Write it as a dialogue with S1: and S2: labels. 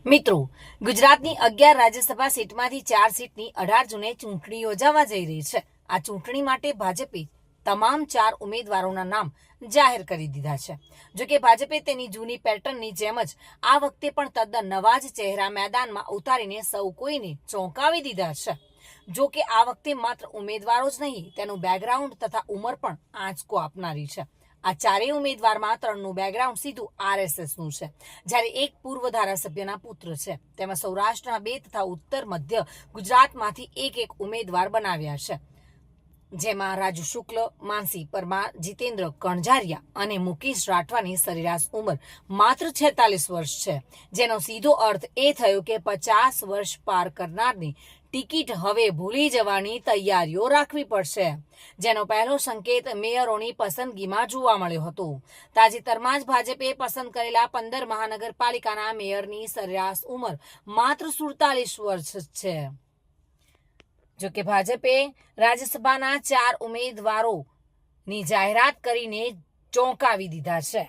S1: મિત્રો, ગુજરાતની 11 રાજ્યસભા સીટમાંથી 4 સીટની 18 જૂને ચૂંટણી યોજાવા જઈ રહી છે। આ ચૂંટણી માટે ભાજપે તમામ 4 ઉમેદવારોના નામ જાહેર કરી દીધા છે। જો કે ભાજપે તેની જૂની પેટર્નની જેમ જ આ વખતે પણ તદ્દન નવા જ ચહેરા મેદાનમાં ઉતારીને સૌ કોઈને ચોંકાવી દીધા છે। જો કે આ વખતે માત્ર ઉમેદવારો જ નહીં, તેનું બેકગ્રાઉન્ડ તથા ઉંમર પણ આંચકો આપનારી છે। આ ચારેય ઉમેદવારમાં 3નું બેકગ્રાઉન્ડ સીધું આરએસએસનું છે, જ્યારે એક પૂર્વ ધારાસભ્યના પુત્ર છે। તેમાં સૌરાષ્ટ્રના 2 તથા ઉત્તર મધ્ય ગુજરાતમાંથી એક ઉમેદવાર બનાવ્યા છે, જેમાં રાજુ શુક્લ, માનસી પરમાર, જીતેન્દ્ર કણઝારિયા અને મુકેશ રાઠવાની સરેરાશ ઉંમર માત્ર 46 વર્ષ છે, જેનો સીધો અર્થ એ થયો કે 50 વર્ષ પાર કરનારની ટિકિટ હવે ભૂલી જવાની તૈયારીઓ રાખવી પડશે, જેનો પહેલો સંકેત મેયરોની પસંદગીમાં જોવા મળ્યો હતો। તાજેતરમાં જ ભાજપે પસંદ કરેલા 15 મહાનગરપાલિકાના મેયરની સરેરાશ ઉંમર માત્ર 47 વર્ષ છે। જો કે ભાજપે રાજ્યસભાના 4 ઉમેદવારોની જાહેરાત કરીને ચોંકાવી દીધા છે।